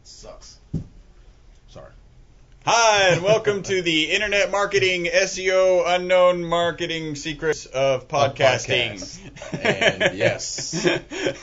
Sucks. Sorry. Hi, and welcome to the Internet Marketing SEO Unknown Marketing Secrets of Podcasting. And yes.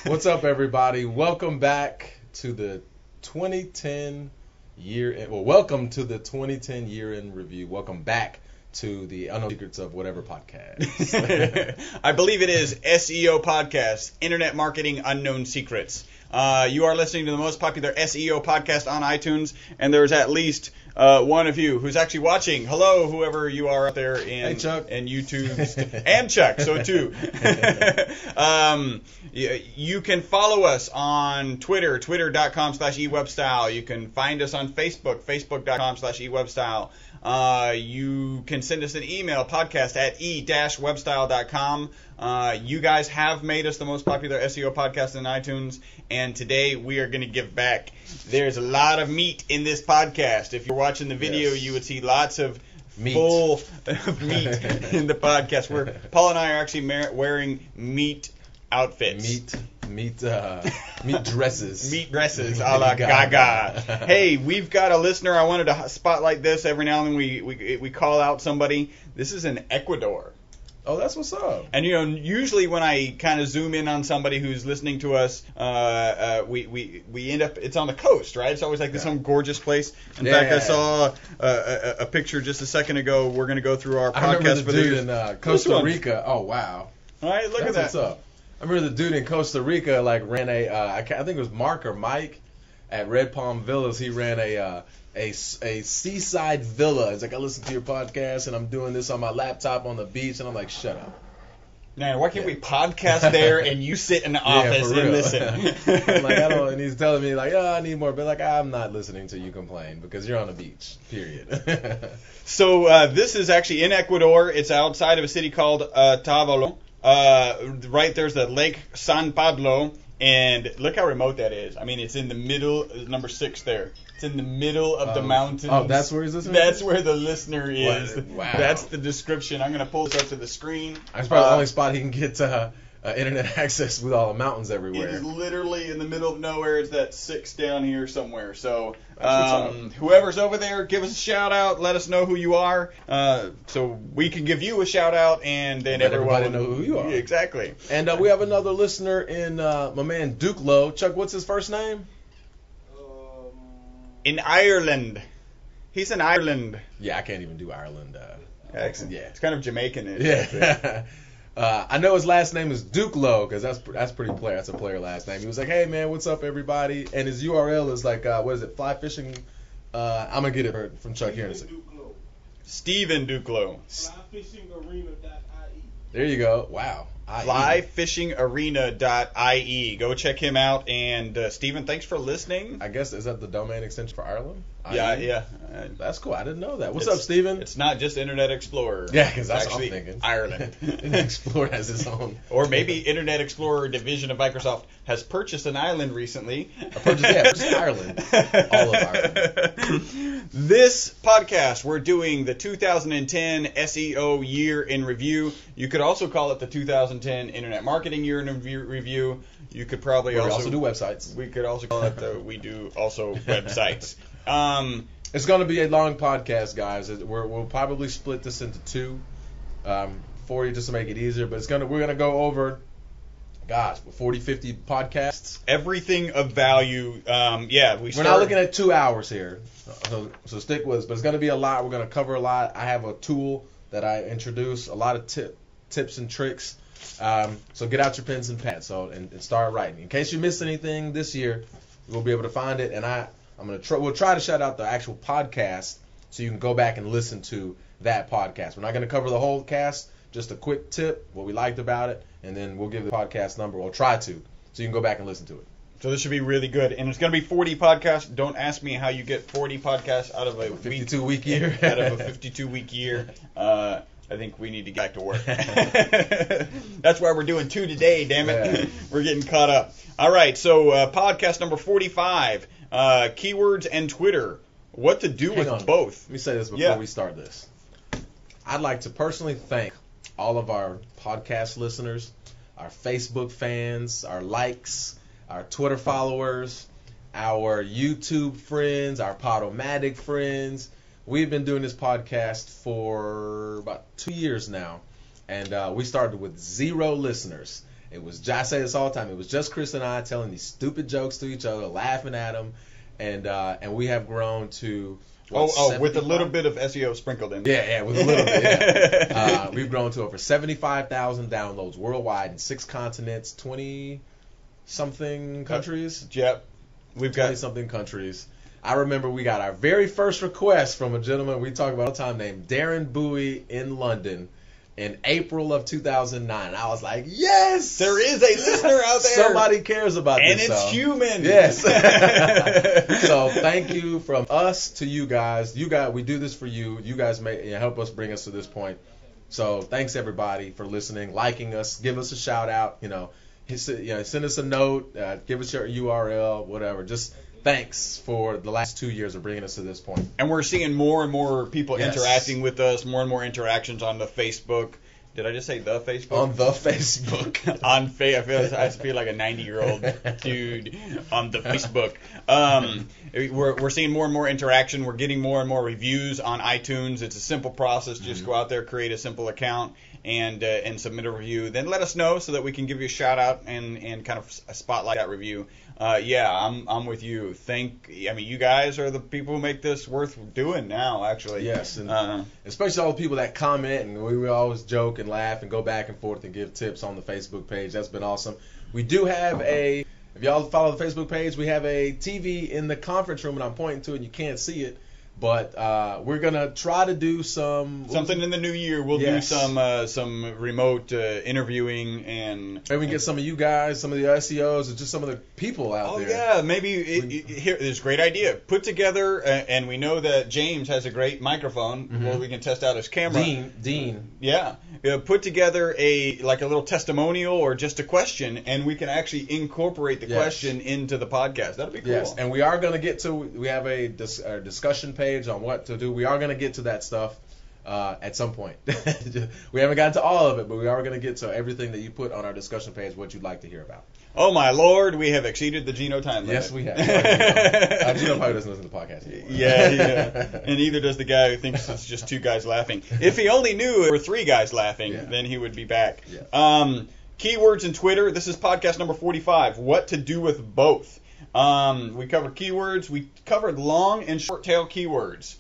What's up, everybody? Welcome back to the 2010 year. Well, welcome to the 2010 year in review. Welcome back to the Unknown Secrets of whatever podcast. I believe it is SEO Podcast, Internet Marketing Unknown Secrets. You are listening to the most popular SEO podcast on iTunes, and there's at least one of you who's actually watching. Hello, whoever you are out there in YouTube and Chuck, so too. You can follow us on Twitter, twitter.com/ewebstyle. You can find us on Facebook, facebook.com/ewebstyle. You can send us an email, podcast@e-webstyle.com. You guys have made us the most popular SEO podcast in iTunes, and today we are going to give back. There's a lot of meat in this podcast. If you're watching the video, you would see lots of full meat in the podcast. Paul and I are actually wearing meat outfits. Meat dresses. Meat dresses a la Gaga. Hey, we've got a listener. I wanted to spotlight this. Every now and then we call out somebody. This is in Ecuador. Oh, that's what's up. And, usually when I kind of zoom in on somebody who's listening to us, we end up, it's on the coast, right? It's always like some gorgeous place. In fact, I saw a picture just a second ago. We're going to go through our podcast for the dude in Costa Rica. Oh, wow. All right, look at that. What's up. I remember the dude in Costa Rica ran I think it was Mark or Mike at Red Palm Villas. He ran a seaside villa. It's like, I listen to your podcast and I'm doing this on my laptop on the beach, and I'm like, shut up. Man, why can't we podcast there and you sit in the office and listen? I'm like, and he's telling me like, I need more, but like, I'm not listening till you complain because you're on the beach. Period. So this is actually in Ecuador. It's outside of a city called Tavolo. Right there's the Lake San Pablo, and look how remote that is. I mean, it's in the middle, number 6 there. It's in the middle of the mountains. Oh, that's where he's listening? That's where the listener is. Wow. That's the description. I'm going to pull this up to the screen. That's probably the only spot he can get internet access with all the mountains everywhere. It is literally in the middle of nowhere. It's that 6 down here somewhere. So whoever's over there, give us a shout out. Let us know who you are, so we can give you a shout out, and then everybody know who you are. Yeah, exactly. And we have another listener in my man Duke Lowe. Chuck, what's his first name? In Ireland. He's in Ireland. Yeah, I can't even do Ireland. Accent. Yeah, it's kind of Jamaican. Yeah. I know his last name is Duke Lowe because that's pretty player. That's a player last name. He was like, "Hey man, what's up everybody?" And his URL is like, what is it? Fly fishing. I'm gonna get it from Chuck here in a second. Stephen Duclo. Flyfishingarena.ie. There you go. Wow. Flyfishingarena.ie. Go check him out. And Stephen, thanks for listening. I guess, is that the domain extension for Ireland? Yeah. That's cool. I didn't know that. What's up, Stephen? It's not just Internet Explorer. Yeah, because that's what I'm thinking. Ireland. Explorer has its own. Or maybe Internet Explorer division of Microsoft has purchased an island recently. Purchased Ireland. All of Ireland. This podcast, we're doing the 2010 SEO Year in Review. You could also call it the 2010 Internet Marketing Year in Review. You could probably also do websites. We could also call it we do also websites. It's going to be a long podcast, guys. We'll probably split this into 2 for you just to make it easier. But we're going to go over, 40, 50 podcasts. Everything of value. We're not looking at 2 hours here. So stick with us. But it's going to be a lot. We're going to cover a lot. I have a tool that I introduce, a lot of tips and tricks. So get out your pens and pads and start writing. In case you missed anything this year, we'll be able to find it. And we'll try to shout out the actual podcast so you can go back and listen to that podcast. We're not going to cover the whole cast, just a quick tip, what we liked about it, and then we'll give the podcast number. We'll try to, so you can go back and listen to it. So this should be really good. And it's going to be 40 podcasts. Don't ask me how you get 40 podcasts out of a 52-week year. Out of a 52-week year. I think we need to get back to work. That's why we're doing 2 today, damn it. Yeah. We're getting caught up. All right, so podcast number 45, keywords and Twitter. What to do with both. Let me say this before we start this. I'd like to personally thank all of our podcast listeners our Facebook fans, our likes, our Twitter followers, our YouTube friends, our Podomatic friends. We've been doing this podcast for about 2 years now, and we started with 0 listeners. It was, I say this all the time, it was just Chris and I telling these stupid jokes to each other, laughing at them, and we have grown to... with a little bit of SEO sprinkled in. Yeah, with a little bit. Yeah. We've grown to over 75,000 downloads worldwide in 6 continents, 20-something countries. Yep. We've got 20-something countries. I remember we got our very first request from a gentleman we talk about all the time named Darren Bowie in London in April of 2009. I was like, yes! There is a listener out there. Somebody cares about and this. And it's human. Yes. So thank you from us to you guys. We do this for you. You guys help us bring us to this point. So thanks everybody for listening, liking us, give us a shout out. Send us a note, give us your URL, whatever. Just thanks for the last 2 years of bringing us to this point. And we're seeing more and more people Yes. interacting with us, more and more interactions on the Facebook. Did I just say the Facebook? On the Facebook. I feel like a 90-year-old dude on the Facebook. We're seeing more and more interaction. We're getting more and more reviews on iTunes. It's a simple process. Just go out there, create a simple account, and submit a review. Then let us know so that we can give you a shout out and kind of spotlight that review. I'm with you. You guys are the people who make this worth doing now, actually. Yes, and especially all the people that comment, and we always joke and laugh and go back and forth and give tips on the Facebook page. That's been awesome. We do have if y'all follow the Facebook page, we have a TV in the conference room, and I'm pointing to it, and you can't see it. But we're gonna try to do something in the new year. We'll do some remote interviewing, and maybe we can get some of you guys, some of the SEOs, and just some of the people out there. Oh yeah, maybe here. There's a great idea. Put together, and we know that James has a great microphone. Mm-hmm. Well, we can test out his camera. Dean. Yeah. Put together a little testimonial or just a question, and we can actually incorporate the question into the podcast. That'd be cool. Yes, and we are going to get to. We have a discussion page on what to do. We are going to get to that stuff at some point. We haven't gotten to all of it, but we are going to get to everything that you put on our discussion page, what you'd like to hear about. Oh my Lord, we have exceeded the Gino time limit. Yes, we have. Gino probably doesn't listen to the podcast anymore. Yeah. And neither does the guy who thinks it's just 2 guys laughing. If he only knew it were 3 guys laughing, then he would be back. Yeah. Keywords and Twitter. This is podcast number 45. What to do with both. We covered keywords. We covered long and short tail keywords.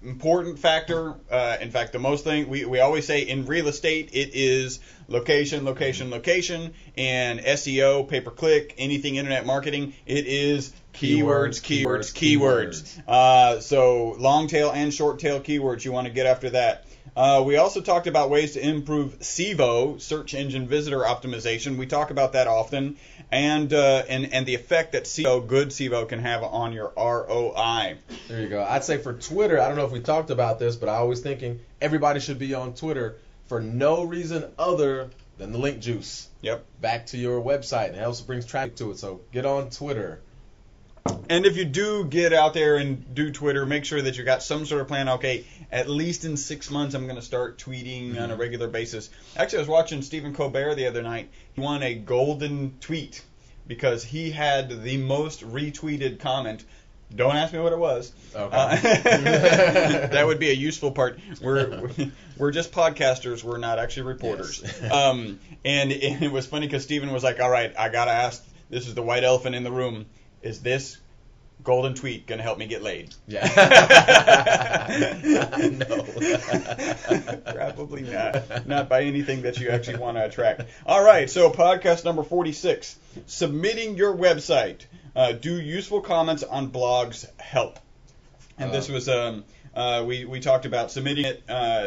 Important factor. In fact, the most thing we always say in real estate, it is location, location, location. And SEO, pay-per-click, anything internet marketing, it is keywords, keywords, keywords. So long tail and short tail keywords, you want to get after that. We also talked about ways to improve SEVO, search engine visitor optimization. We talk about that often, and the effect that good SEVO can have on your ROI. There you go. I'd say for Twitter, I don't know if we talked about this, but I was thinking everybody should be on Twitter for no reason other than the link juice. Yep. Back to your website, and it also brings traffic to it. So get on Twitter. And if you do get out there and do Twitter, make sure that you got some sort of plan. Okay, at least in 6 months, I'm going to start tweeting on a regular basis. Actually, I was watching Stephen Colbert the other night. He won a golden tweet because he had the most retweeted comment. Don't ask me what it was. Okay. That would be a useful part. We're just podcasters. We're not actually reporters. Yes. And it was funny because Stephen was like, all right, I got to ask. This is the white elephant in the room. Is this golden tweet going to help me get laid? Yeah. No. Probably not. Not by anything that you actually want to attract. All right, so podcast number 46. Submitting your website. Do useful comments on blogs help? And this was we talked about submitting it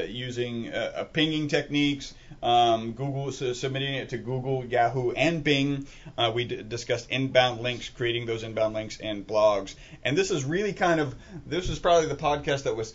using pinging techniques, Google submitting it to Google, Yahoo, and Bing. We discussed inbound links, creating those inbound links, and blogs. And this is really this was probably the podcast that was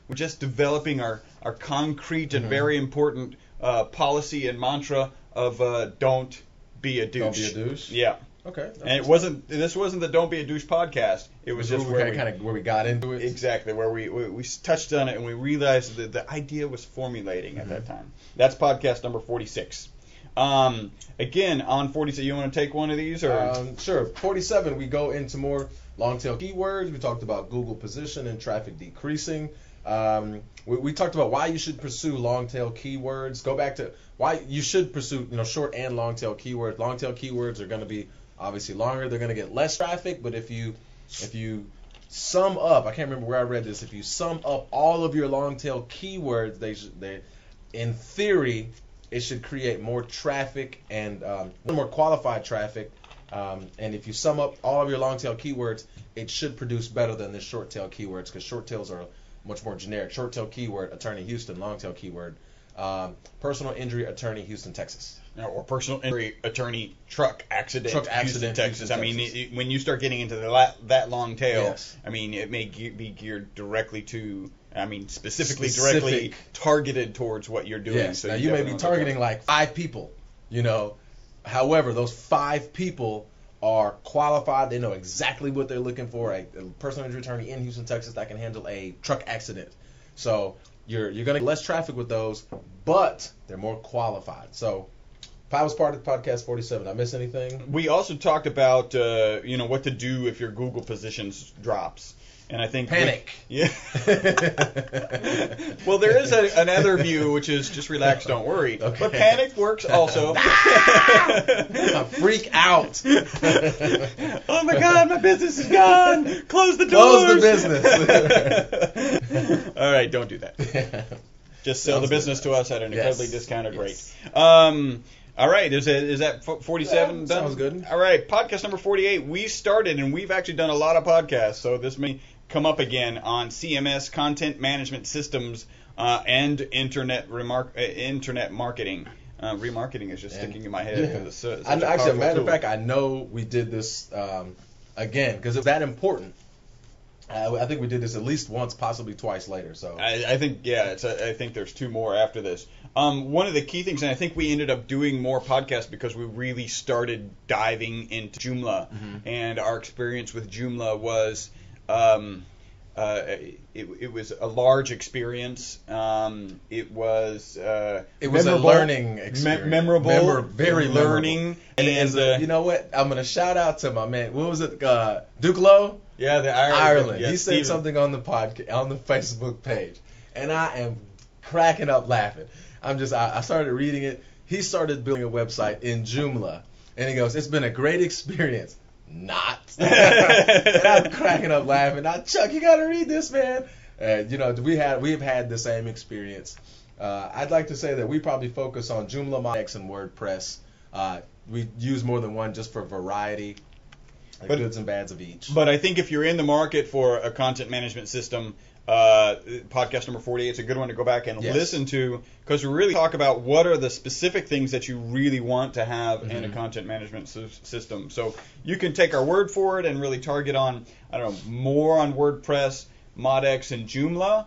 we're just developing our concrete and very important policy and mantra of don't be a douche. Don't be a douche? Yeah. Okay. And this wasn't the Don't Be a Douche podcast. It was just where we got into it. Exactly, where we touched on it and we realized that the idea was formulating at that time. That's podcast number 46. Again, on 47, you want to take one of these? Or? Sure. 47, we go into more long tail keywords. We talked about Google position and traffic decreasing. We talked about why you should pursue long tail keywords. Go back to why you should pursue short and long tail keywords. Long tail keywords are going to be obviously longer. They're going to get less traffic, but if you sum up, I can't remember where I read this. If you sum up all of your long tail keywords, they in theory it should create more traffic and more qualified traffic. And if you sum up all of your long tail keywords, it should produce better than the short tail keywords, because short tails are much more generic. Short tail keyword, attorney Houston. Long tail keyword, personal injury attorney Houston, Texas. Or personal injury attorney truck accident Houston, Texas. Houston, I mean, Texas. when you start getting into that long tail, yes. I mean, it may be geared directly to, specifically directly targeted towards what you're doing. Yes. So now you may be targeting like 5 people, However, those 5 people are qualified. They know exactly what they're looking for. A personal injury attorney in Houston, Texas that can handle a truck accident. So you're going to get less traffic with those, but they're more qualified. So if I was part of podcast 47, did I miss anything? We also talked about what to do if your Google positions drops. And I think panic. Yeah. Well, there is another view, which is just relax, don't worry. Okay. But panic works also. Freak out. Oh my God, my business is gone. Close the doors. Close the business. All right, don't do that. Just sell the business to us at an incredibly discounted rate. All right, is that 47 done? Sounds good. All right, podcast number 48. We started, and we've actually done a lot of podcasts, so this may come up again on CMS, content management systems, and internet marketing. Remarketing is just sticking in my head because it's such a actually, powerful matter tool. of fact, I know we did this again because it's that important. I think we did this at least once, possibly twice later. So I think I think there's 2 more after this. One of the key things, and I think we ended up doing more podcasts because we really started diving into Joomla, and our experience with Joomla was it was a large experience. It was a learning experience, memorable, very learning, and you know what? I'm gonna shout out to my man. What was it? Duke Lowe. Yeah, the Ireland. Yeah, he said something on the podcast, on the Facebook page, and I am cracking up laughing. I started reading it. He started building a website in Joomla, and he goes, "It's been a great experience." Not. And I'm cracking up laughing. Now, Chuck, you got to read this, man. We have had the same experience. I'd like to say that we probably focus on Joomla, Modex, and WordPress. We use more than one just for variety. Goods and bads of each. But I think if you're in the market for a content management system, podcast number 48 is a good one to go back and listen to, because we really talk about what are the specific things that you really want to have in a content management system. So you can take our word for it and really target on, more on WordPress, Modex, and Joomla.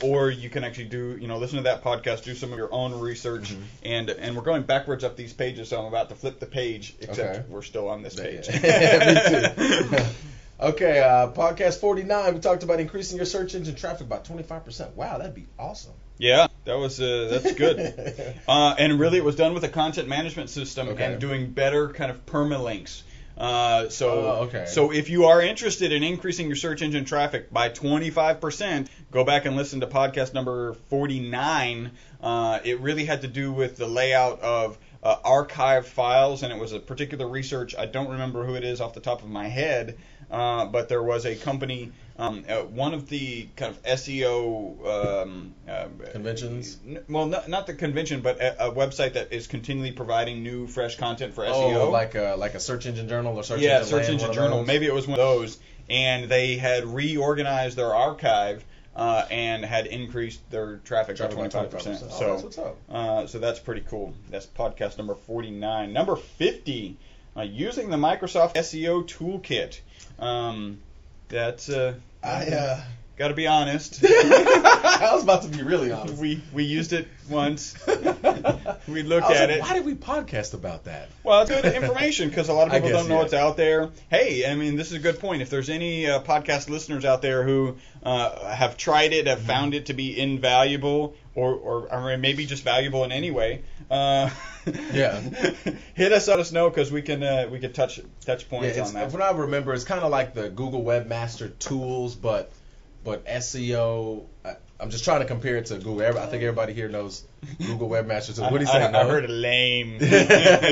Or you can actually listen to that podcast, do some of your own research, and we're going backwards up these pages, so I'm about to flip the page, except we're still on this page. Me too. Okay, podcast 49, we talked about increasing your search engine traffic by 25%. Wow, that'd be awesome. Yeah, that's good. And really it was done with a content management system and doing better kind of permalinks. So if you are interested in increasing your search engine traffic by 25%, go back and listen to podcast number 49. It really had to do with the layout of archived files, and it was a particular research. I don't remember who it is off the top of my head, but there was a company, one of the kind of SEO conventions. Well, not the convention, but a website that is continually providing new, fresh content for SEO. Oh, like a search engine journal or search engine journal. Maybe it was one of those, and they had reorganized their archive. And had increased their traffic by 25%. So that's what's up. So that's pretty cool. That's podcast number 49. Number 50, using the Microsoft SEO Toolkit. got to be honest. I was about to be really honest. We used it once. We looked I was at like, it. why did we podcast about that? Well, it's good information because a lot of I people guess, don't know yeah. what's out there. Hey, I mean, this is a good point. If there's any podcast listeners out there who have tried it, have found it to be invaluable, or maybe just valuable in any way, Yeah. hit us, let us know because we can touch points on that. From what I remember, it's kind of like the Google Webmaster Tools, but SEO. I'm just trying to compare it to Google. I think everybody here knows Google Webmaster Tools. What do you say? I heard lame.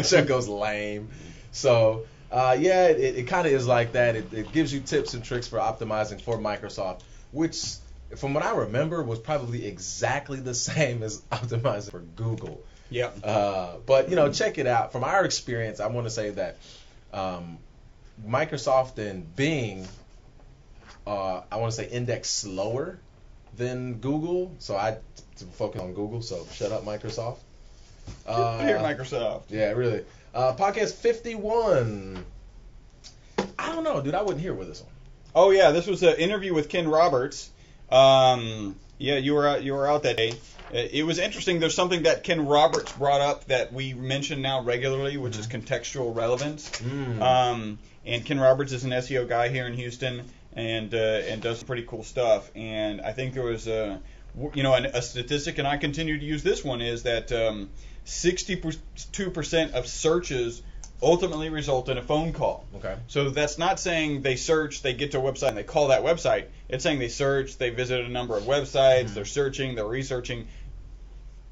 Chuck goes lame. So yeah, it kind of is like that. It gives you tips and tricks for optimizing for Microsoft, which, from what I remember, was probably exactly the same as optimizing for Google. Yeah. But check it out. From our experience, I want to say that Microsoft and Bing, I want to say, index slower than Google. So I focus on Google. So shut up, Microsoft. Here, Microsoft. Yeah, really. Podcast 51. I don't know, dude. I wouldn't hear with this one. Oh yeah, this was an interview with Ken Roberts. Yeah, you were out that day. It was interesting. There's something that Ken Roberts brought up that we mention now regularly, which is contextual relevance. And Ken Roberts is an SEO guy here in Houston, and does some pretty cool stuff. And I think there was a statistic, and I continue to use this one, is that 62% of searches ultimately result in a phone call. Okay. So that's not saying they search, they get to a website, and they call that website. It's saying they search, they visited a number of websites, they're searching, they're researching,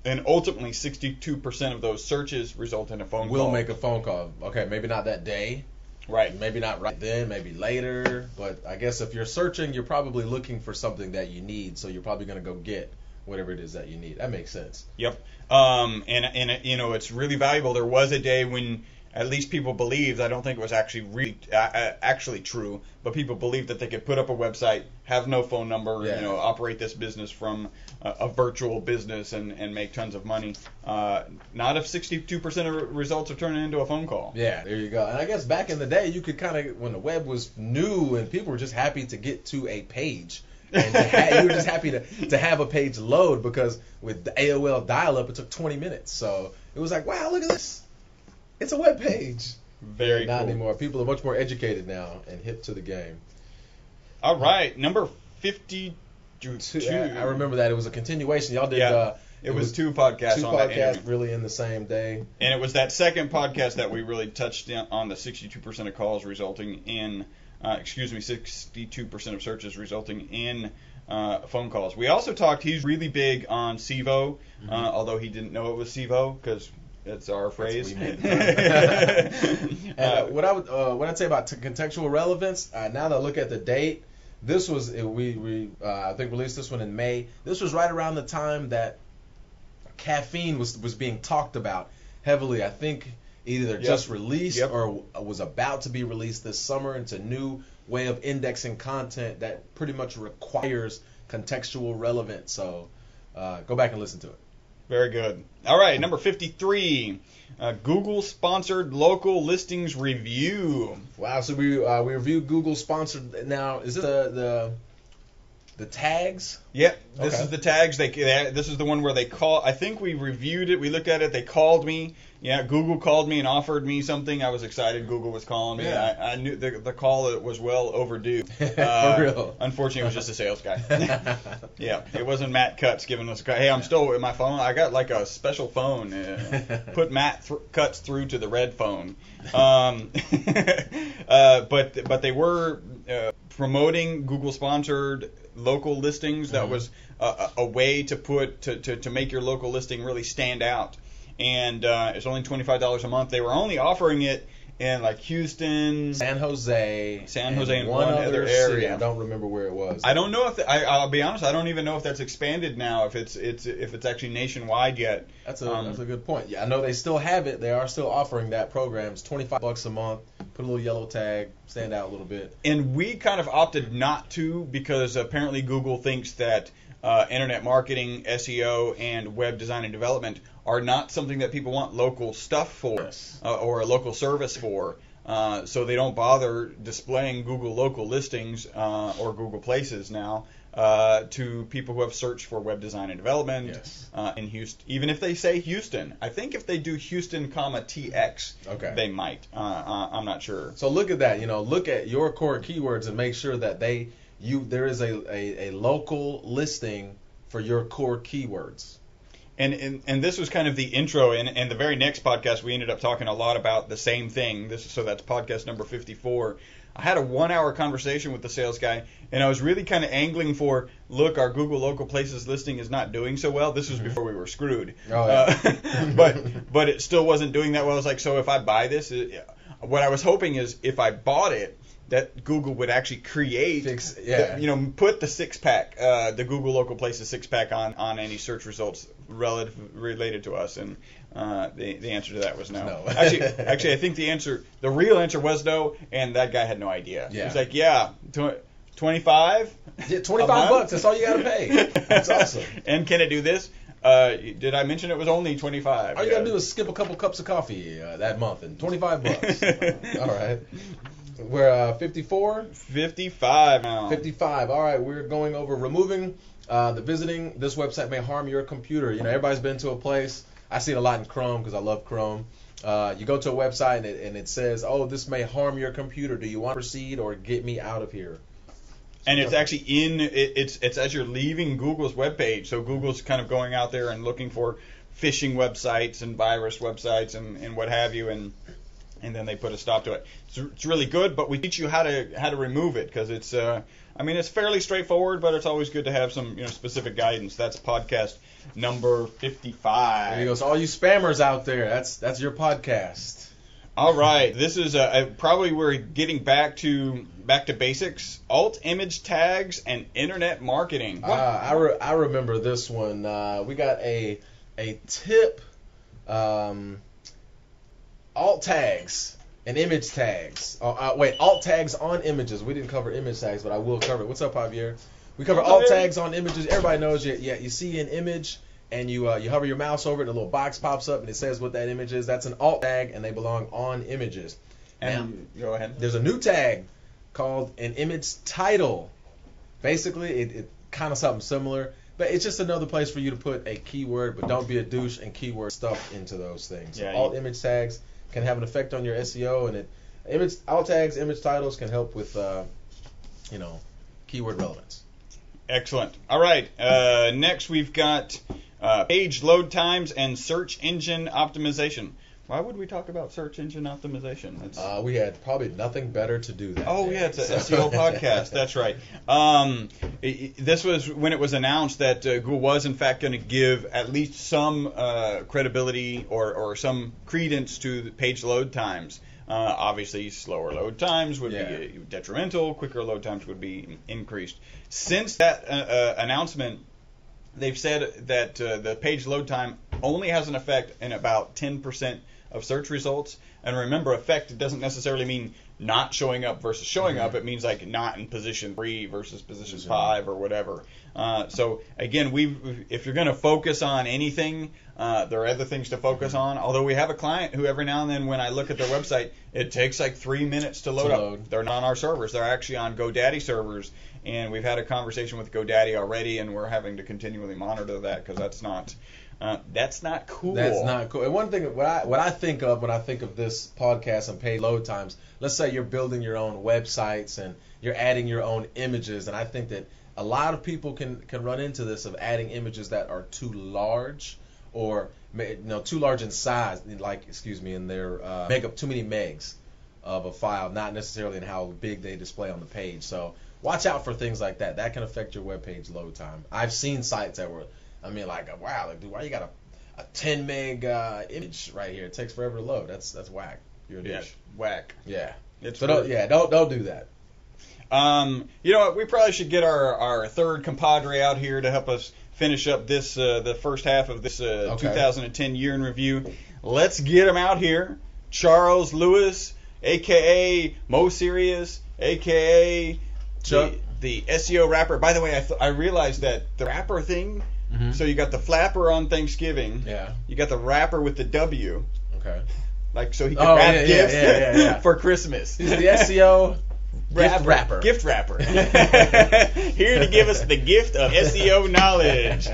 and ultimately 62% of those searches result in a phone call. Will make a phone call. Okay, maybe not that day. Right. Maybe not right then, maybe later. But I guess if you're searching, you're probably looking for something that you need, so you're probably going to go get whatever it is that you need. That makes sense. Yep. And it's really valuable. There was a day when at least people believed, I don't think it was actually actually true, but people believed that they could put up a website, have no phone number, operate this business from a virtual business and make tons of money. Not if 62% of results are turning into a phone call. Yeah, there you go. And I guess back in the day, you could kind of, when the web was new and people were just happy to get to a page. And you were just happy to have a page load, because with the AOL dial-up, it took 20 minutes. So it was like, wow, look at this. It's a web page. Very Not cool. anymore. People are much more educated now and hip to the game. All right, number 52. I remember that. It was a continuation. Y'all did. Yeah. It was two podcasts on that interview. Really in the same day. And it was that second podcast that we really touched on the 62% of calls resulting in, 62% of searches resulting in phone calls. We also talked, he's really big on SEVO, although he didn't know it was SEVO because it's our phrase. What I'd say about contextual relevance, now that I look at the date, this was, we I think released this one in May. This was right around the time that caffeine was being talked about heavily. I think either just released or was about to be released this summer. It's a new way of indexing content that pretty much requires contextual relevance. So go back and listen to it. Very good. All right, number 53, Google sponsored local listings review. Wow, so we reviewed Google sponsored. Now, is it the tags? Yep, this is the tags. This is the one where they call. I think we reviewed it. We looked at it. They called me. Yeah, Google called me and offered me something. I was excited. Google was calling me. Yeah. I knew the call was well overdue. For real. Unfortunately, it was just a sales guy. Yeah, it wasn't Matt Cutts giving us a call. Hey, I'm still with my phone. I got like a special phone. Put Matt Cutts through to the red phone. But they were promoting Google sponsored local listings. That was a way to make your local listing really stand out. And it's only $25 a month. They were only offering it in like Houston, San Jose, and one other area. City. I don't remember where it was. I don't know if I'll be honest. I don't even know if that's expanded now. If it's actually nationwide yet. That's a good point. Yeah, I know they still have it. They are still offering that program. It's $25 a month. Put a little yellow tag, stand out a little bit. And we kind of opted not to because apparently Google thinks that internet marketing, SEO, and web design and development are not something that people want local stuff for or a local service for. So they don't bother displaying Google local listings or Google Places now. to people who have searched for web design and development Yes. in Houston. Even if they say Houston, I think if they do Houston, TX, Okay. they might. I'm not sure. So look at that. Look at your core keywords and make sure that there is a local listing for your core keywords. And this was kind of the intro, and the very next podcast we ended up talking a lot about the same thing. So that's podcast number 54. I had a 1-hour conversation with the sales guy, and I was really kind of angling for, look, our Google Local Places listing is not doing so well. This was before we were screwed. Oh, yeah. But it still wasn't doing that well. I was like, so if I buy this, what I was hoping is if I bought it, that Google would actually create, put the 6-pack, the Google Local Places 6-pack on any search results related to us, and the answer to that was no. Actually, I think the real answer was no, and that guy had no idea. Yeah. He was like, yeah, 25? Yeah, $25, that's all you gotta pay. That's awesome. And can it do this? Did I mention it was only 25? All you gotta do is skip a couple cups of coffee that month, and $25. All right. We're 54? 55 now. 55. All right, we're going over removing the visiting. This website may harm your computer. Everybody's been to a place. I see it a lot in Chrome because I love Chrome. You go to a website and it says, oh, this may harm your computer. Do you want to proceed or get me out of here? And it's actually it's as you're leaving Google's webpage. So Google's kind of going out there and looking for phishing websites and virus websites and what have you, and then they put a stop to it. It's really good, but we teach you how to remove it because it's it's fairly straightforward, but it's always good to have some specific guidance. That's podcast number 55. There you go. So all you spammers out there, that's your podcast. All right, this is probably we're getting back to basics. Alt image tags and internet marketing. I remember this one. We got a tip. Alt tags and image tags. Alt tags on images. We didn't cover image tags, but I will cover it. What's up, Javier? We cover alt tags on images. Everybody knows you see an image and you hover your mouse over it and a little box pops up and it says what that image is. That's an alt tag and they belong on images. And now, go ahead. There's a new tag called an image title. Basically, it kind of something similar. But it's just another place for you to put a keyword, but don't be a douche and keyword stuff into those things. So alt image tags can have an effect on your SEO, and alt tags, image titles can help with keyword relevance. Excellent. All right. Next we've got page load times and search engine optimization. Why would we talk about search engine optimization? We had probably nothing better to do that day. Yeah, it's an SEO podcast. That's right. This was when it was announced that Google was, in fact, going to give at least some credibility or some credence to the page load times. Obviously, slower load times would be detrimental. Quicker load times would be increased. Since that announcement, they've said that the page load time only has an effect in about 10% of search results. And remember, effect doesn't necessarily mean not showing up versus showing up. It means like not in position 3 versus position 5 or whatever. So again, if you're going to focus on anything, there are other things to focus on. Although we have a client who every now and then when I look at their website, it takes like 3 minutes to load up. They're not on our servers. They're actually on GoDaddy servers. And we've had a conversation with GoDaddy already, and we're having to continually monitor that because that's not cool. That's not cool. And one thing, what I think of when I think of this podcast and page load times, let's say you're building your own websites and you're adding your own images, and I think that a lot of people can run into this of adding images that are too large or too large in size, in their make up too many megs of a file, not necessarily in how big they display on the page. So watch out for things like that. That can affect your web page load time. I've seen sites that were, dude, why you got a 10 meg image right here? It takes forever to load. That's whack. You're a douche. Whack. Yeah. It's don't do that. You know what? We probably should get our third compadre out here to help us finish up this the first half of this 2010 year in review. Let's get him out here. Charles Lewis, a.k.a. Mo Serious, a.k.a. Chuck. The SEO rapper. By the way, I realized that the rapper thing, so you got the flapper on Thanksgiving. Yeah. You got the rapper with the W. Okay. Like, so he could wrap gifts yeah. for Christmas. He's the SEO wrapper. Gift wrapper. Here to give us the gift of SEO knowledge.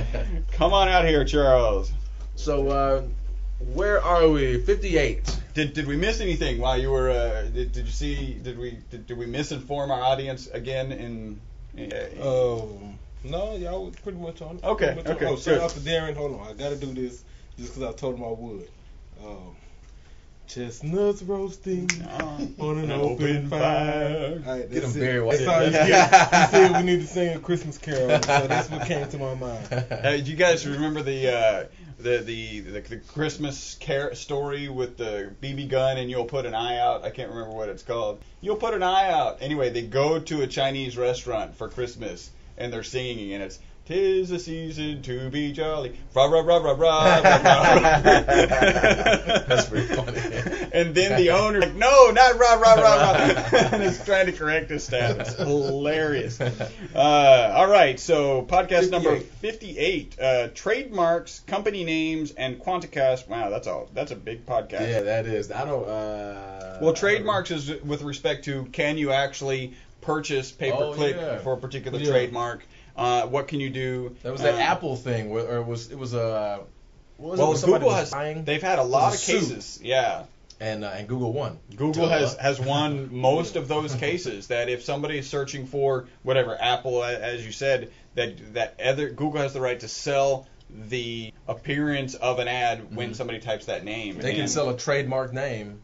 Come on out here, Charles. So, where are we? 58. Did we miss anything while you were? Did you see? Did we misinform our audience again? No, y'all was pretty much on it. Okay. Oh, shout out to Darren. Hold on, I gotta do this just because I told him I would. Chestnuts roasting on an open fire. All right, Get them very white. He said we need to sing a Christmas carol, so that's what came to my mind. Do you guys remember the Christmas story with the BB gun and you'll put an eye out? I can't remember what it's called. You'll put an eye out. Anyway, they go to a Chinese restaurant for Christmas and they're singing and it's "'Tis the season to be jolly, rah rah rah rah rah rah rah." That's pretty funny. And then the owner's like, "No, not rah rah rah rah," and he's trying to correct his staff. It's hilarious. All right, so podcast number 58, trademarks, company names, and Quanticast. Wow, that's a big podcast. Yeah, that is. I don't. Well, trademarks is with respect to can you actually purchase pay-per-click for a particular trademark. What can you do? That was that Apple thing, or it was a. Google they've had a lot of cases, and Google won. Google has won most of those cases. That if somebody is searching for whatever Apple, as you said, Google has the right to sell the appearance of an ad when somebody types that name. They can sell a trademark name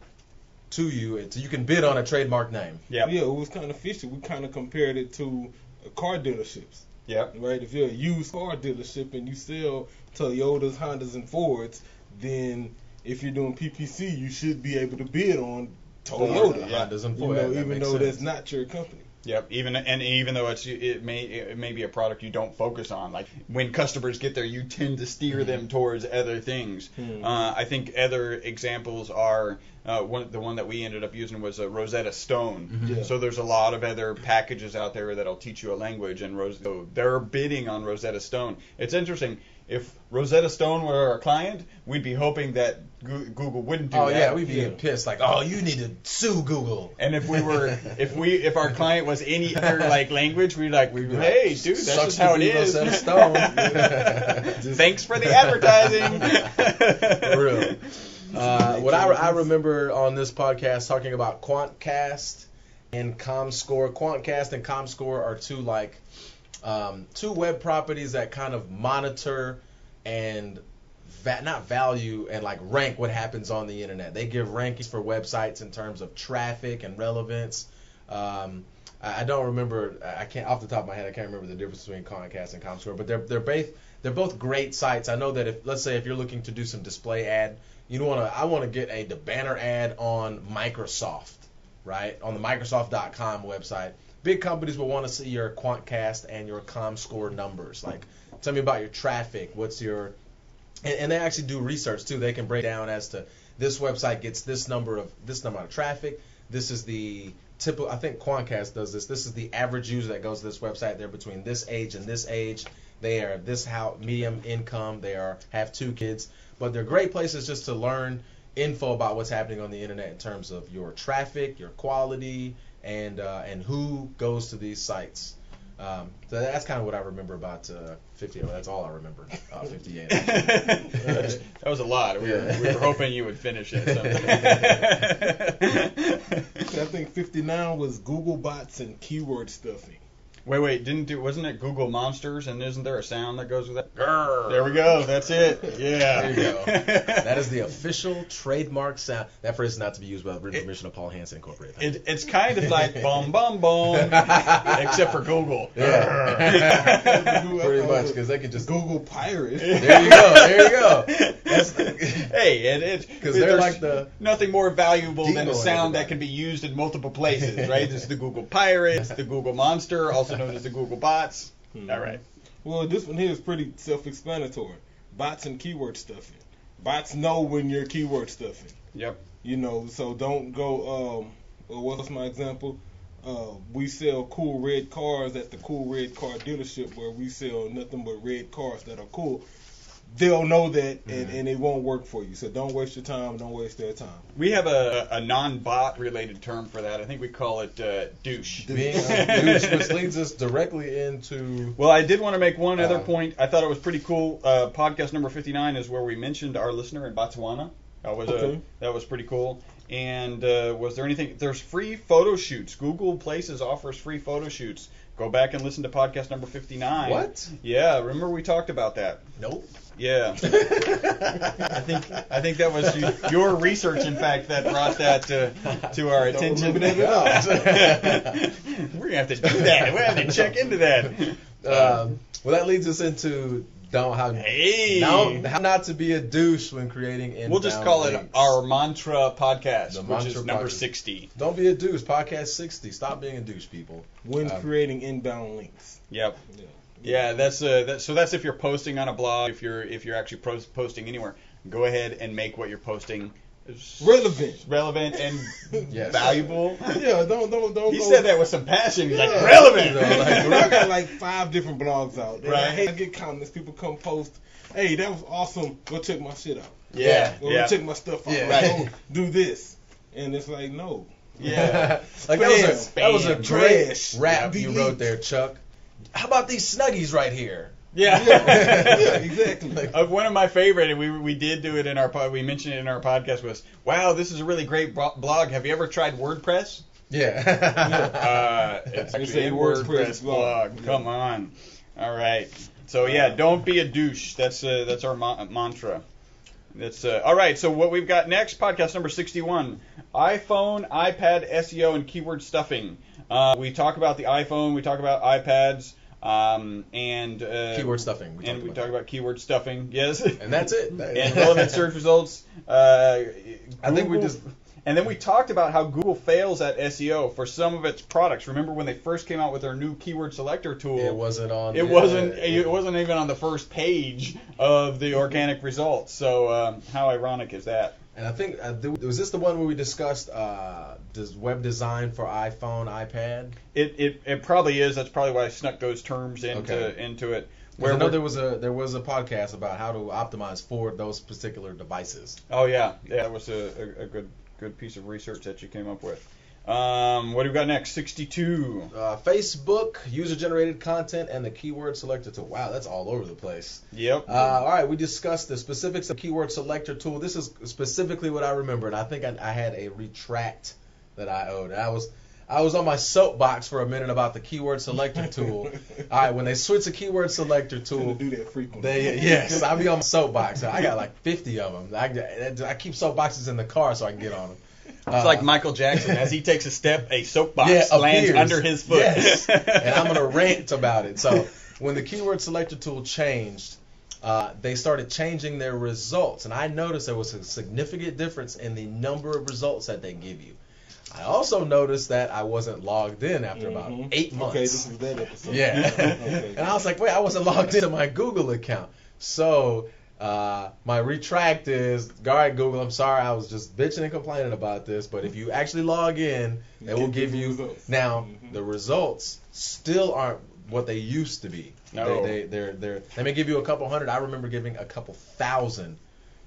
to you, so you can bid on a trademark name. Yeah, it was kind of fishy. We kind of compared it to car dealerships. Yep. Right. If you're a used car dealership and you sell Toyotas, Hondas, and Fords, then if you're doing PPC, you should be able to bid on Toyota, Hondas, and Fords. Even though that's not your company. Yep. Even though it may be a product you don't focus on, like when customers get there, you tend to steer them towards other things. I think other examples are the one that we ended up using was a Rosetta Stone. So there's a lot of other packages out there that'll teach you a language, and so they're bidding on Rosetta Stone. It's interesting. If Rosetta Stone were our client, we'd be hoping that Google wouldn't do that. Oh yeah, we'd be pissed. Like, oh, you need to sue Google. And if our client was any other language, we'd be like, hey, dude, that's just how it is. Rosetta Stone. Thanks for the advertising. For real. What I remember on this podcast talking about Quantcast and ComScore. Quantcast and ComScore are two web properties that kind of monitor and not value and rank what happens on the internet. They give rankings for websites in terms of traffic and relevance. I don't remember. I can't off the top of my head. I can't remember the difference between Quantcast and ComScore, but they're both great sites. I know that if you're looking to do some display ad, I want to get the banner ad on Microsoft, right? On the Microsoft.com website. Big companies will want to see your Quantcast and your ComScore numbers. Tell me about your traffic. What's your and they actually do research too. They can break down as to this website gets this number of traffic. This is the typical. I think Quantcast does this. This is the average user that goes to this website. They're between this age and this age. They are this medium income. They have 2 kids. But they're great places just to learn info about what's happening on the internet in terms of your traffic, your quality, and who goes to these sites. So that's kind of what I remember about 58. Well, that's all I remember. 58. That was a lot. We were hoping you would finish it. I think 59 was Google bots and keyword stuffing. Wait, wasn't it Google Monsters, and isn't there a sound that goes with that? Grrr. There we go, that's it. Yeah. There you go. That is the official trademark sound. That phrase is not to be used without written permission of Paul Hansen Incorporated. It's kind of like bum bum bum, except for Google. Yeah. Pretty much, because they can just Google Pirate. There you go. Because they're nothing more valuable than a sound that can be used in multiple places, right? There's the Google Pirate, it's the Google Monster, also known as the Google Bots. All right. Well, this one here is pretty self-explanatory. Bots and keyword stuffing. Bots know when you're keyword stuffing. Yep. So don't go. What's my example? We sell cool red cars at the cool red car dealership where we sell nothing but red cars that are cool. they'll know that, and it won't work for you. So don't waste your time. Don't waste their time. We have a non-bot related term for that. I think we call it douche. Being a douche, which leads us directly into. Well, I did want to make one other point. I thought it was pretty cool. Podcast number 59 is where we mentioned our listener in Botswana. That was pretty cool. And was there anything? There's free photo shoots. Google Places offers free photo shoots. Go back and listen to podcast number 59. What? Yeah, remember we talked about that. Nope. Yeah. I think that was your research, in fact, that brought that to our attention. We're gonna have to do that. We're gonna have to check into that. Well, that leads us into how not to be a douche when creating inbound We'll just call links. it our mantra podcast, The which mantra is number podcast. 60. Don't be a douche. Podcast 60. Stop being a douche, people. When creating inbound links. Yep. Yeah. Yeah, that's if you're posting on a blog, if you're actually posting anywhere, go ahead and make what you're posting relevant and Yes. valuable. Yeah, don't. He go, said that with some passion. He's like, Yeah. relevant. You know, I got like 5 different blogs out. And Right. I get comments. People come post, "Hey, that was awesome. Go check my shit out. Yeah. Go Yeah. check my stuff out. Yeah. Right. Go do this." And it's like, no. Yeah. Like Spam. that was a Spam. great Trash. rap you Delete. wrote there, Chuck. How about these snuggies right here? Yeah. Yeah, exactly. One of my favorite, and we did do it in our we mentioned it in our podcast, was, wow, this is a really great blog. Have you ever tried WordPress? Yeah. It's It's actually a a WordPress WordPress blog. blog. Come on. All right. So yeah, don't be a douche. That's our mantra. That's all right. So what we've got next, podcast number 61, iPhone, iPad SEO, and keyword stuffing. We talk about the iPhone. We talk about iPads. And Keyword stuffing. We talk about keyword stuffing. Yes. And that's it. And relevant search results. I think we Google- just. And then we talked about how Google fails at SEO for some of its products. Remember when they first came out with their new keyword selector tool? It wasn't on. It wasn't even on the first page of the organic results. So how ironic is that? And I think was this the one where we discussed web design for iPhone, iPad? It probably is. That's probably why I snuck those terms into it. I know there was a podcast about how to optimize for those particular devices. Oh yeah, that was a good piece of research that you came up with. What do we got next? 62. Facebook, user-generated content, and the keyword selector tool. Wow, that's all over the place. Yep. All right, we discussed the specifics of keyword selector tool. This is specifically what I remembered. I think I had a retract that I owed. I was on my soapbox for a minute about the keyword selector tool. All right, when they switch the keyword selector tool, do that frequently. yes, I'll be on my soapbox. I got like 50 of them. I keep soapboxes in the car so I can get on them. It's like Michael Jackson. As he takes a step, a soapbox lands appears under his foot. Yes, and I'm going to rant about it. So when the keyword selector tool changed, they started changing their results. And I noticed there was a significant difference in the number of results that they give you. I also noticed that I wasn't logged in after about 8 months. Okay, this is that episode. Yeah. Okay. And I was like, wait, I wasn't logged into my Google account. So my retract is, all right, Google, I'm sorry, I was just bitching and complaining about this, but if you actually log in, it will give you results. Now the results still aren't what they used to be. No. They may give you a couple hundred. I remember giving a couple thousand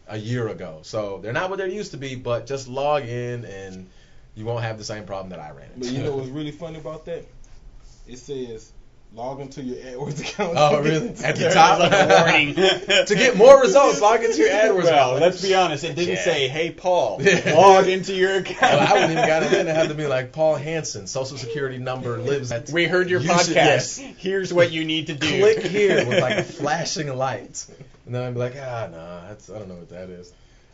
a year ago. So they're not what they used to be, but just log in and you won't have the same problem that I ran into. But you know what's really funny about that? It says log into your AdWords account. Oh, really? At the There's top? like a warning. To get more results, log into your AdWords Well, account. let's be honest. It didn't Yeah. say, "Hey, Paul, Yeah. log into your account." Well, I wouldn't even got it in. It had to be like Paul Hansen, Social Security number lives at. We heard your You podcast. should- yes. Here's what you need to do. Click here with like a flashing light, and then I'd be like, I don't know what that is.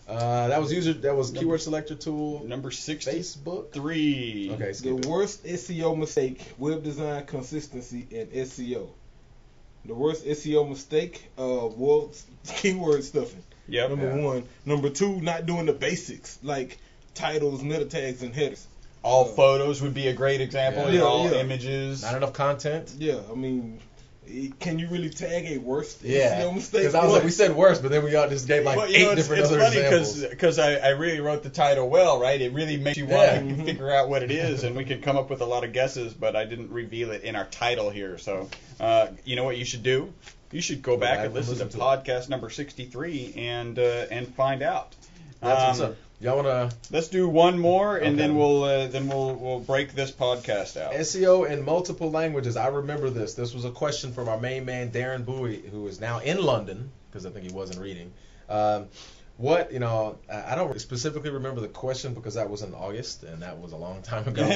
That was keyword selector tool. Number 63. Facebook. Okay. Okay, skip The it. worst SEO mistake: web design consistency and SEO. The worst SEO mistake was keyword stuffing. Yep. Number one. Number two, not doing the basics like titles, meta tags, and headers. All photos would be a great example. Yeah. All Yeah. images. Not enough content. Yeah, I mean, can you really tag a worst Yeah, SEO mistake? because I was like, we said worse, but then we all just gave like Well, 8 different it's other funny examples. because I really wrote the title well, right? It really makes you want to Yeah. figure out what it is, and we can come up with a lot of guesses, but I didn't reveal it in our title here. So, you know what you should do? You should go back and listen to podcast number 63 and find out. That's what's up. Y'all wanna? Let's do one more, and then we'll break this podcast out. SEO in multiple languages. I remember this. This was a question from our main man Darren Bowie, who is now in London because I think he wasn't reading. I don't specifically remember the question because that was in August and that was a long time ago.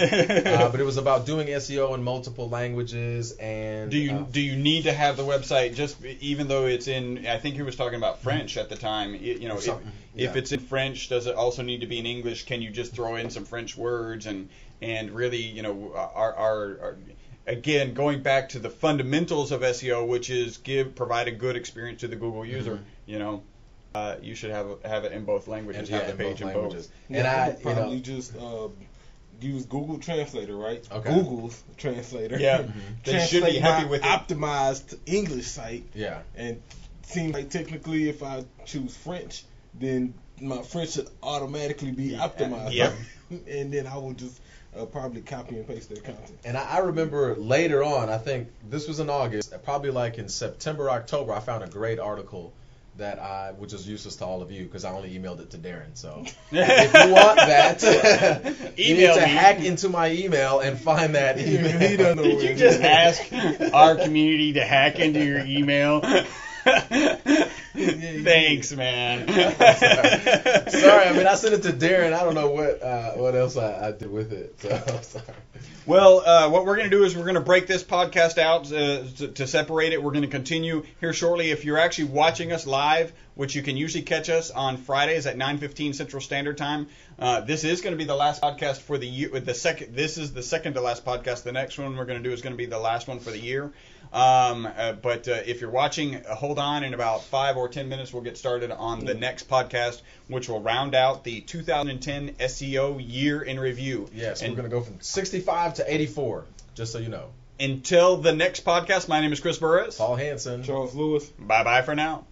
But it was about doing SEO in multiple languages. And do you need to have the website just even though it's in? I think he was talking about French at the time. If it's in French, does it also need to be in English? Can you just throw in some French words and really our again, going back to the fundamentals of SEO, which is provide a good experience to the Google user. You should have it in both languages. And have the page in both. And I probably just use Google Translator, right? Okay. Google's Translator. Yeah. They should be happy with it. Optimized English site. Yeah. And seems like technically, if I choose French, then my French should automatically be optimized. Yep. And then I will just probably copy and paste that content. And I remember later on, I think this was in August, probably like in September, October, I found a great article which is useless to all of you because I only emailed it to Darren. So if you want that, you need to hack into my email and find that email. He doesn't know Did you just ask our community to hack into your email? Thanks, man. Sorry, I mean I sent it to Darren. I don't know what else I did with it. So I'm sorry. Well, what we're going to do is we're going to break this podcast out to separate it. We're going to continue here shortly. If you're actually watching us live, which you can usually catch us on Fridays at 9:15 Central Standard Time, this is going to be the last podcast for the year. This is the second to last podcast. The next one we're going to do is going to be the last one for the year. But if you're watching, hold on. In about 5 or 10 minutes, we'll get started on the next podcast, which will round out the 2010 SEO year in review. Yes, we're going to go from 65 to 84, just so you know. Until the next podcast, my name is Chris Burris. Paul Hansen. Charles Lewis. Bye-bye for now.